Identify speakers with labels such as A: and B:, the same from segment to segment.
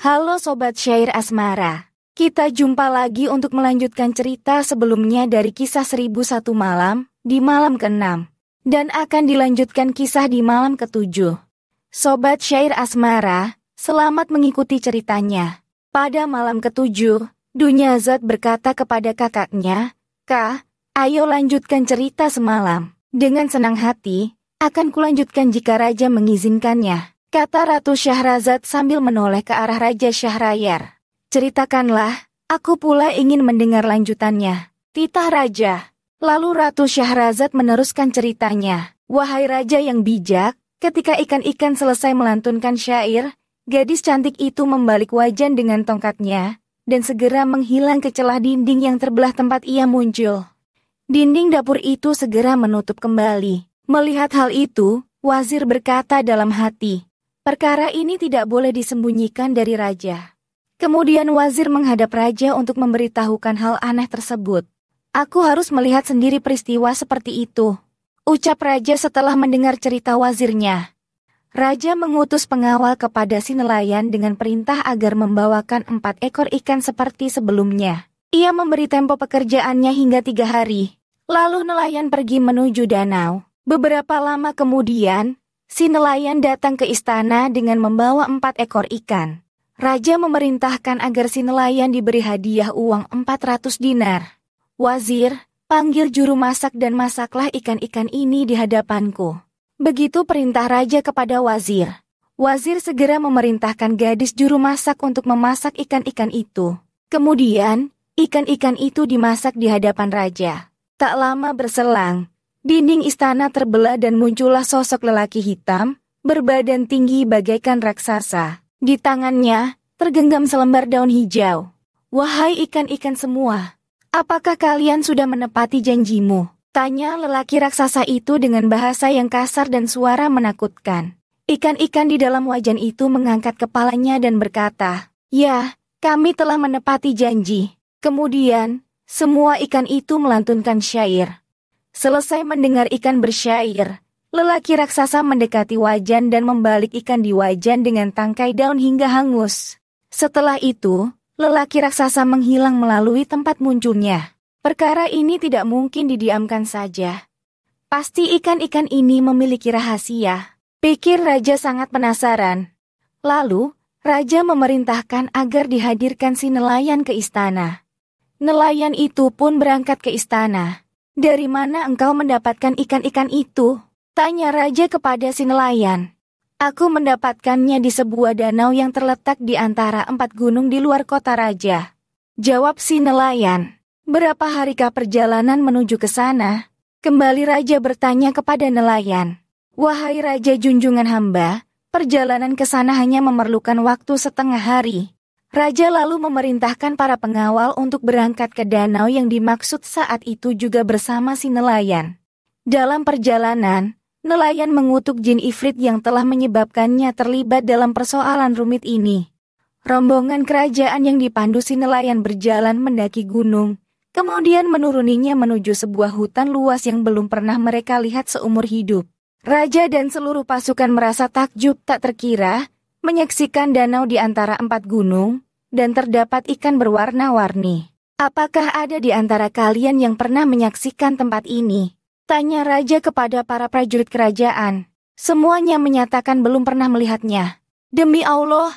A: Halo Sobat Syair Asmara, kita jumpa lagi untuk melanjutkan cerita sebelumnya dari kisah 1001 malam di malam ke-6 dan akan dilanjutkan kisah di malam ke-7. Sobat Syair Asmara, selamat mengikuti ceritanya. Pada malam ke-7, Dunyazad berkata kepada kakaknya, "Kak, ayo lanjutkan cerita semalam. Dengan senang hati, akan kulanjutkan jika Raja mengizinkannya," kata Ratu Syahrazad sambil menoleh ke arah Raja Syahrayar. "Ceritakanlah, aku pula ingin mendengar lanjutannya," titah Raja. Lalu Ratu Syahrazad meneruskan ceritanya. "Wahai Raja yang bijak, ketika ikan-ikan selesai melantunkan syair, gadis cantik itu membalik wajan dengan tongkatnya, dan segera menghilang ke celah dinding yang terbelah tempat ia muncul. Dinding dapur itu segera menutup kembali. Melihat hal itu, wazir berkata dalam hati, perkara ini tidak boleh disembunyikan dari Raja. Kemudian wazir menghadap Raja untuk memberitahukan hal aneh tersebut. Aku harus melihat sendiri peristiwa seperti itu, ucap Raja setelah mendengar cerita wazirnya. Raja mengutus pengawal kepada si nelayan dengan perintah agar membawakan 4 ekor ikan seperti sebelumnya. Ia memberi tempo pekerjaannya hingga 3 hari. Lalu nelayan pergi menuju danau. Beberapa lama kemudian, si nelayan datang ke istana dengan membawa 4 ekor ikan. Raja memerintahkan agar si nelayan diberi hadiah uang 400 dinar. "Wazir, panggil juru masak dan masaklah ikan-ikan ini di hadapanku," begitu perintah Raja kepada wazir. Wazir segera memerintahkan gadis juru masak untuk memasak ikan-ikan itu. Kemudian, ikan-ikan itu dimasak di hadapan Raja. Tak lama berselang, dinding istana terbelah dan muncullah sosok lelaki hitam, berbadan tinggi bagaikan raksasa. Di tangannya, tergenggam selembar daun hijau. "Wahai ikan-ikan semua, apakah kalian sudah menepati janjimu?" tanya lelaki raksasa itu dengan bahasa yang kasar dan suara menakutkan. Ikan-ikan di dalam wajan itu mengangkat kepalanya dan berkata, "Ya, kami telah menepati janji." Kemudian, semua ikan itu melantunkan syair. Selesai mendengar ikan bersyair, lelaki raksasa mendekati wajan dan membalik ikan di wajan dengan tangkai daun hingga hangus. Setelah itu, lelaki raksasa menghilang melalui tempat munculnya. Perkara ini tidak mungkin didiamkan saja. Pasti ikan-ikan ini memiliki rahasia, pikir Raja sangat penasaran. Lalu, Raja memerintahkan agar dihadirkan si nelayan ke istana. Nelayan itu pun berangkat ke istana. "Dari mana engkau mendapatkan ikan-ikan itu?" tanya Raja kepada si nelayan. "Aku mendapatkannya di sebuah danau yang terletak di antara 4 gunung di luar kota Raja," jawab si nelayan. "Berapa harikah perjalanan menuju ke sana?" Kembali Raja bertanya kepada nelayan. "Wahai Raja junjungan hamba, perjalanan ke sana hanya memerlukan waktu setengah hari." Raja lalu memerintahkan para pengawal untuk berangkat ke danau yang dimaksud saat itu juga bersama si nelayan. Dalam perjalanan, nelayan mengutuk jin ifrit yang telah menyebabkannya terlibat dalam persoalan rumit ini. Rombongan kerajaan yang dipandu si nelayan berjalan mendaki gunung, kemudian menuruninya menuju sebuah hutan luas yang belum pernah mereka lihat seumur hidup. Raja dan seluruh pasukan merasa takjub tak terkira, menyaksikan danau di antara 4 gunung, dan terdapat ikan berwarna-warni. "Apakah ada di antara kalian yang pernah menyaksikan tempat ini?" tanya Raja kepada para prajurit kerajaan. Semuanya menyatakan belum pernah melihatnya. "Demi Allah,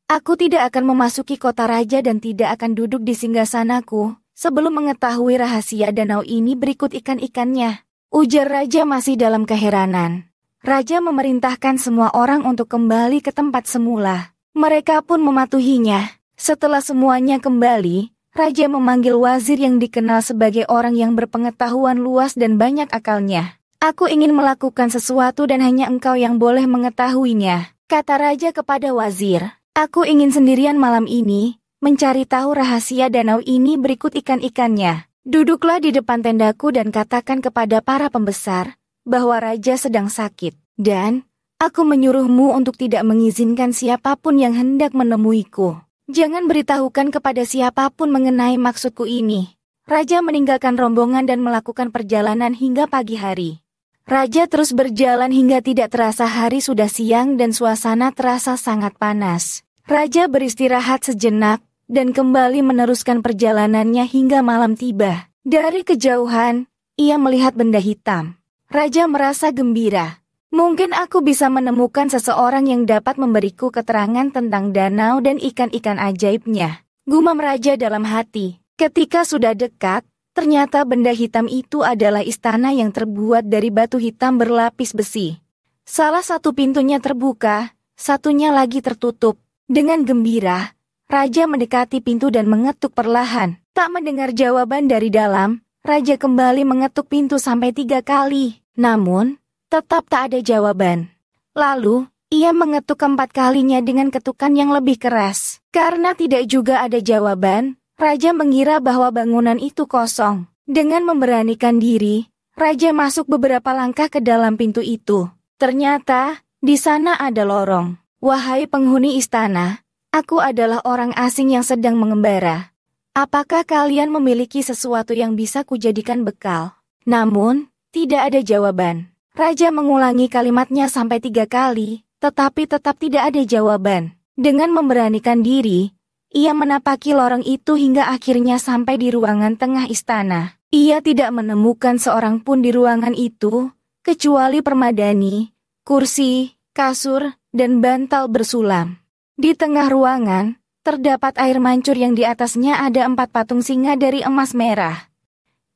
A: aku tidak akan memasuki kota Raja dan tidak akan duduk di singgasanaku sebelum mengetahui rahasia danau ini berikut ikan-ikannya," ujar Raja masih dalam keheranan. Raja memerintahkan semua orang untuk kembali ke tempat semula. Mereka pun mematuhinya. Setelah semuanya kembali, Raja memanggil wazir yang dikenal sebagai orang yang berpengetahuan luas dan banyak akalnya. "Aku ingin melakukan sesuatu dan hanya engkau yang boleh mengetahuinya," kata Raja kepada wazir. "Aku ingin sendirian malam ini, mencari tahu rahasia danau ini berikut ikan-ikannya. Duduklah di depan tendaku dan katakan kepada para pembesar bahwa Raja sedang sakit, dan aku menyuruhmu untuk tidak mengizinkan siapapun yang hendak menemuiku. Jangan beritahukan kepada siapapun mengenai maksudku ini." Raja meninggalkan rombongan dan melakukan perjalanan hingga pagi hari. Raja terus berjalan hingga tidak terasa hari sudah siang dan suasana terasa sangat panas. Raja beristirahat sejenak dan kembali meneruskan perjalanannya hingga malam tiba. Dari kejauhan, ia melihat benda hitam. Raja merasa gembira. Mungkin aku bisa menemukan seseorang yang dapat memberiku keterangan tentang danau dan ikan-ikan ajaibnya. Gumam Raja dalam hati. Ketika sudah dekat, ternyata benda hitam itu adalah istana yang terbuat dari batu hitam berlapis besi. Salah satu pintunya terbuka, satunya lagi tertutup. Dengan gembira, Raja mendekati pintu dan mengetuk perlahan. Tak mendengar jawaban dari dalam, Raja kembali mengetuk pintu sampai 3 kali. Namun, tetap tak ada jawaban. Lalu, ia mengetuk keempat kalinya dengan ketukan yang lebih keras. Karena tidak juga ada jawaban, Raja mengira bahwa bangunan itu kosong. Dengan memberanikan diri, Raja masuk beberapa langkah ke dalam pintu itu. Ternyata, di sana ada lorong. Wahai penghuni istana, aku adalah orang asing yang sedang mengembara. Apakah kalian memiliki sesuatu yang bisa kujadikan bekal? Namun, tidak ada jawaban. Raja mengulangi kalimatnya sampai 3 kali, tetapi tetap tidak ada jawaban. Dengan memberanikan diri, ia menapaki lorong itu hingga akhirnya sampai di ruangan tengah istana. Ia tidak menemukan seorang pun di ruangan itu, kecuali permadani, kursi, kasur, dan bantal bersulam. Di tengah ruangan, terdapat air mancur yang di atasnya ada 4 patung singa dari emas merah.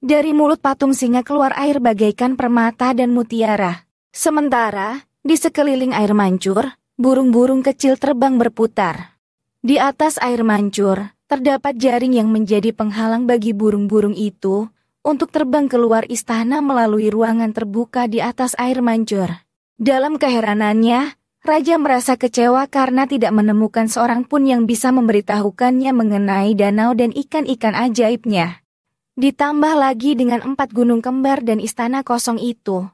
A: Dari mulut patung singa keluar air bagaikan permata dan mutiara. Sementara, di sekeliling air mancur, burung-burung kecil terbang berputar. Di atas air mancur, terdapat jaring yang menjadi penghalang bagi burung-burung itu untuk terbang keluar istana melalui ruangan terbuka di atas air mancur. Dalam keheranannya, Raja merasa kecewa karena tidak menemukan seorang pun yang bisa memberitahukannya mengenai danau dan ikan-ikan ajaibnya. Ditambah lagi dengan 4 gunung kembar dan istana kosong itu.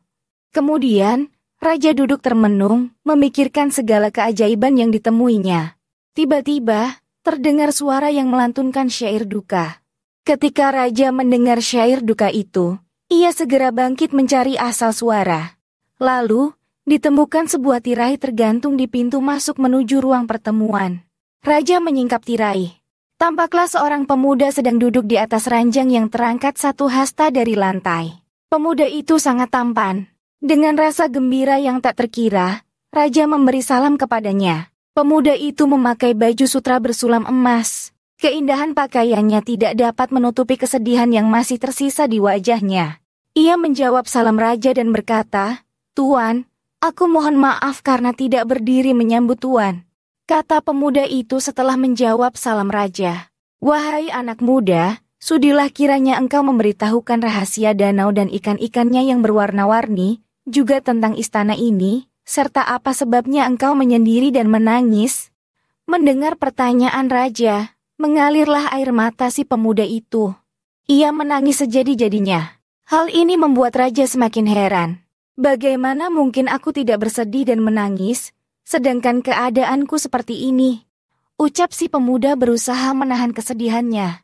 A: Kemudian, Raja duduk termenung, memikirkan segala keajaiban yang ditemuinya. Tiba-tiba, terdengar suara yang melantunkan syair duka. Ketika Raja mendengar syair duka itu, ia segera bangkit mencari asal suara. Lalu, ditemukan sebuah tirai tergantung di pintu masuk menuju ruang pertemuan. Raja menyingkap tirai. Tampaklah seorang pemuda sedang duduk di atas ranjang yang terangkat 1 hasta dari lantai. Pemuda itu sangat tampan. Dengan rasa gembira yang tak terkira, Raja memberi salam kepadanya. Pemuda itu memakai baju sutra bersulam emas. Keindahan pakaiannya tidak dapat menutupi kesedihan yang masih tersisa di wajahnya. Ia menjawab salam Raja dan berkata, "Tuan, aku mohon maaf karena tidak berdiri menyambut Tuan," kata pemuda itu setelah menjawab salam Raja. "Wahai anak muda, sudilah kiranya engkau memberitahukan rahasia danau dan ikan-ikannya yang berwarna-warni, juga tentang istana ini, serta apa sebabnya engkau menyendiri dan menangis." Mendengar pertanyaan Raja, mengalirlah air mata si pemuda itu. Ia menangis sejadi-jadinya. Hal ini membuat Raja semakin heran. Bagaimana mungkin aku tidak bersedih dan menangis, sedangkan keadaanku seperti ini? Ucap si pemuda berusaha menahan kesedihannya.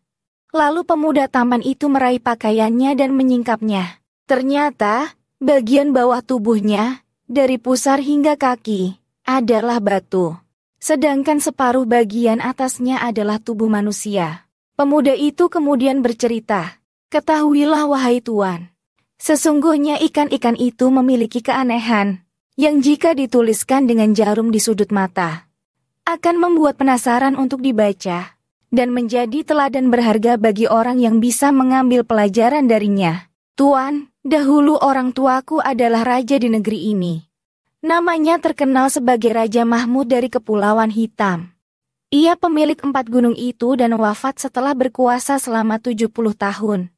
A: Lalu pemuda tampan itu meraih pakaiannya dan menyingkapnya. Ternyata, bagian bawah tubuhnya, dari pusar hingga kaki, adalah batu. Sedangkan separuh bagian atasnya adalah tubuh manusia. Pemuda itu kemudian bercerita, "Ketahuilah wahai Tuan, sesungguhnya ikan-ikan itu memiliki keanehan, yang jika dituliskan dengan jarum di sudut mata, akan membuat penasaran untuk dibaca, dan menjadi teladan berharga bagi orang yang bisa mengambil pelajaran darinya. Tuan, dahulu orang tuaku adalah raja di negeri ini. Namanya terkenal sebagai Raja Mahmud dari Kepulauan Hitam. Ia pemilik 4 gunung itu dan wafat setelah berkuasa selama 70 tahun.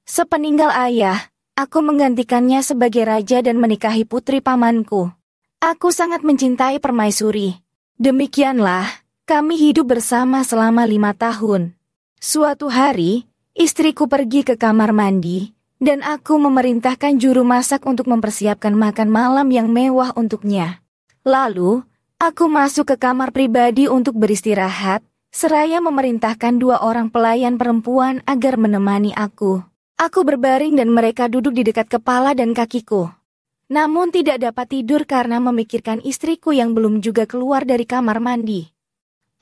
A: Sepeninggal ayah, aku menggantikannya sebagai raja dan menikahi putri pamanku. Aku sangat mencintai permaisuri. Demikianlah, kami hidup bersama selama 5 tahun. Suatu hari, istriku pergi ke kamar mandi, dan aku memerintahkan juru masak untuk mempersiapkan makan malam yang mewah untuknya. Lalu, aku masuk ke kamar pribadi untuk beristirahat, seraya memerintahkan 2 orang pelayan perempuan agar menemani aku. Aku berbaring dan mereka duduk di dekat kepala dan kakiku. Namun tidak dapat tidur karena memikirkan istriku yang belum juga keluar dari kamar mandi.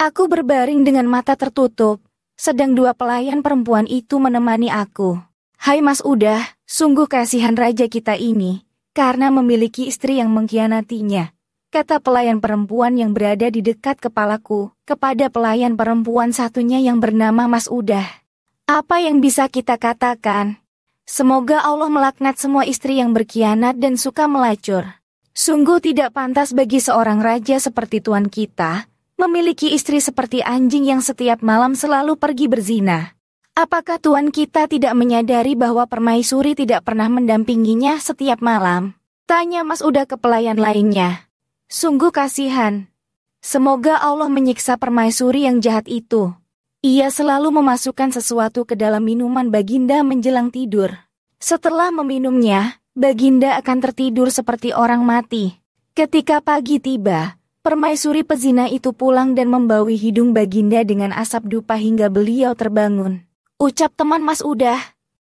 A: Aku berbaring dengan mata tertutup, sedang dua pelayan perempuan itu menemani aku. Hai Mas Udah, sungguh kasihan raja kita ini, karena memiliki istri yang mengkhianatinya, kata pelayan perempuan yang berada di dekat kepalaku, kepada pelayan perempuan satunya yang bernama Mas Udah. Apa yang bisa kita katakan? Semoga Allah melaknat semua istri yang berkhianat dan suka melacur. Sungguh tidak pantas bagi seorang raja seperti tuan kita, memiliki istri seperti anjing yang setiap malam selalu pergi berzina. Apakah tuan kita tidak menyadari bahwa permaisuri tidak pernah mendampinginya setiap malam? Tanya Mas Udah ke pelayan lainnya. Sungguh kasihan. Semoga Allah menyiksa permaisuri yang jahat itu. Ia selalu memasukkan sesuatu ke dalam minuman Baginda menjelang tidur. Setelah meminumnya, Baginda akan tertidur seperti orang mati. Ketika pagi tiba, permaisuri pezina itu pulang dan membawi hidung Baginda dengan asap dupa hingga beliau terbangun. Ucap teman Mas Udah.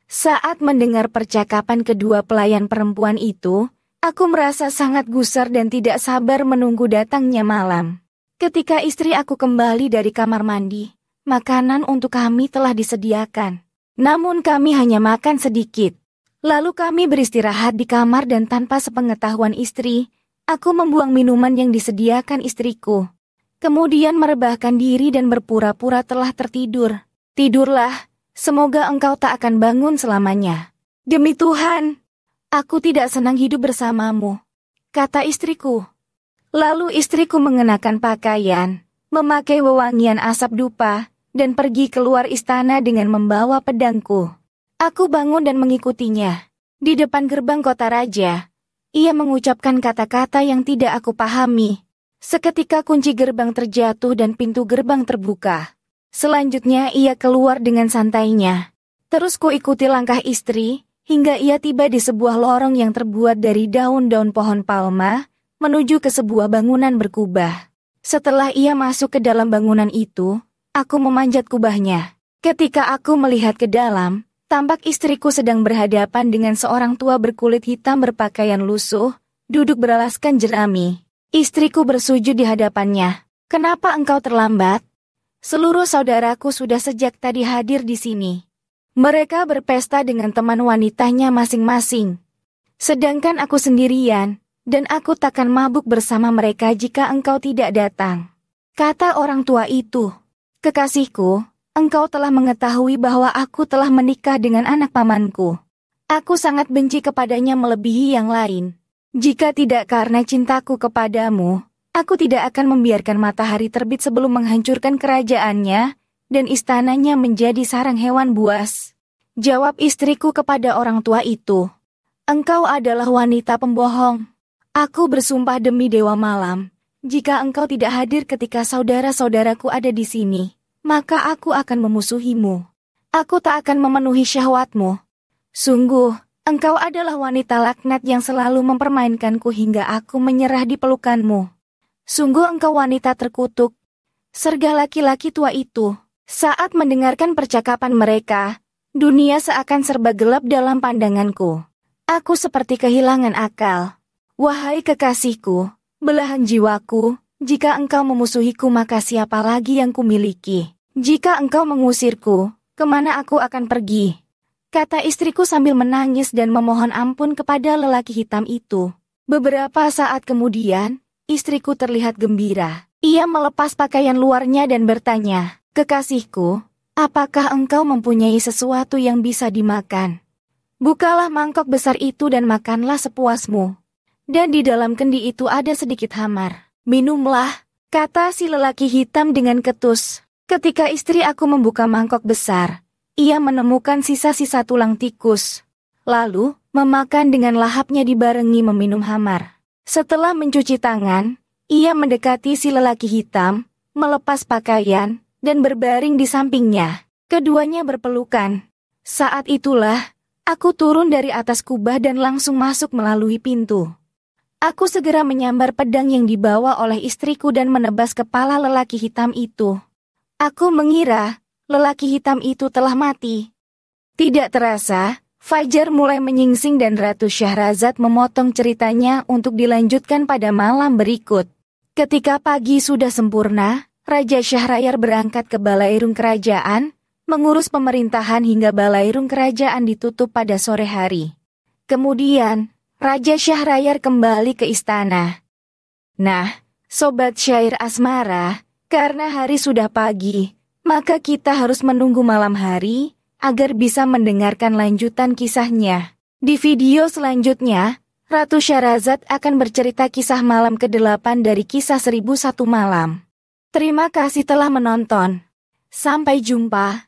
A: Saat mendengar percakapan kedua pelayan perempuan itu, aku merasa sangat gusar dan tidak sabar menunggu datangnya malam. Ketika istri aku kembali dari kamar mandi, makanan untuk kami telah disediakan. Namun kami hanya makan sedikit. Lalu kami beristirahat di kamar dan tanpa sepengetahuan istri, aku membuang minuman yang disediakan istriku. Kemudian merebahkan diri dan berpura-pura telah tertidur. Tidurlah, semoga engkau tak akan bangun selamanya. Demi Tuhan, aku tidak senang hidup bersamamu, kata istriku. Lalu istriku mengenakan pakaian, memakai wewangian asap dupa, dan pergi keluar istana dengan membawa pedangku. Aku bangun dan mengikutinya. Di depan gerbang kota raja, ia mengucapkan kata-kata yang tidak aku pahami. Seketika kunci gerbang terjatuh dan pintu gerbang terbuka. Selanjutnya ia keluar dengan santainya. Terus ku ikuti langkah istri, hingga ia tiba di sebuah lorong yang terbuat dari daun-daun pohon palma, menuju ke sebuah bangunan berkubah. Setelah ia masuk ke dalam bangunan itu, aku memanjat kubahnya. Ketika aku melihat ke dalam, tampak istriku sedang berhadapan dengan seorang tua berkulit hitam berpakaian lusuh, duduk beralaskan jerami. Istriku bersujud di hadapannya. Kenapa engkau terlambat? Seluruh saudaraku sudah sejak tadi hadir di sini. Mereka berpesta dengan teman wanitanya masing-masing. Sedangkan aku sendirian, dan aku takkan mabuk bersama mereka jika engkau tidak datang. Kata orang tua itu, kekasihku, engkau telah mengetahui bahwa aku telah menikah dengan anak pamanku. Aku sangat benci kepadanya melebihi yang lain. Jika tidak karena cintaku kepadamu, aku tidak akan membiarkan matahari terbit sebelum menghancurkan kerajaannya dan istananya menjadi sarang hewan buas. Jawab istriku kepada orang tua itu, engkau adalah wanita pembohong. Aku bersumpah demi Dewa Malam, jika engkau tidak hadir ketika saudara-saudaraku ada di sini, maka aku akan memusuhimu. Aku tak akan memenuhi syahwatmu. Sungguh, engkau adalah wanita laknat yang selalu mempermainkanku hingga aku menyerah di pelukanmu. Sungguh engkau wanita terkutuk. Serga laki-laki tua itu. Saat mendengarkan percakapan mereka, dunia seakan serba gelap dalam pandanganku. Aku seperti kehilangan akal. Wahai kekasihku, belahan jiwaku, jika engkau memusuhiku maka siapa lagi yang kumiliki? Jika engkau mengusirku, kemana aku akan pergi? Kata istriku sambil menangis dan memohon ampun kepada lelaki hitam itu. Beberapa saat kemudian, istriku terlihat gembira. Ia melepas pakaian luarnya dan bertanya, kekasihku, apakah engkau mempunyai sesuatu yang bisa dimakan? Bukalah mangkok besar itu dan makanlah sepuasmu. Dan di dalam kendi itu ada sedikit hamar. Minumlah, kata si lelaki hitam dengan ketus. Ketika istri aku membuka mangkok besar, ia menemukan sisa-sisa tulang tikus. Lalu, memakan dengan lahapnya dibarengi meminum hamar. Setelah mencuci tangan, ia mendekati si lelaki hitam, melepas pakaian, dan berbaring di sampingnya. Keduanya berpelukan. Saat itulah, aku turun dari atas kubah dan langsung masuk melalui pintu. Aku segera menyambar pedang yang dibawa oleh istriku dan menebas kepala lelaki hitam itu. Aku mengira lelaki hitam itu telah mati. Tidak terasa, fajar mulai menyingsing dan Ratu Syahrazad memotong ceritanya untuk dilanjutkan pada malam berikut. Ketika pagi sudah sempurna, Raja Syahryar berangkat ke Balairung Kerajaan, mengurus pemerintahan hingga Balairung Kerajaan ditutup pada sore hari. Kemudian, Raja Syahryar kembali ke istana. Nah, Sobat Syair Asmara, karena hari sudah pagi, maka kita harus menunggu malam hari, agar bisa mendengarkan lanjutan kisahnya. Di video selanjutnya, Ratu Syahrazad akan bercerita kisah malam ke-8 dari kisah 1001 Malam. Terima kasih telah menonton. Sampai jumpa.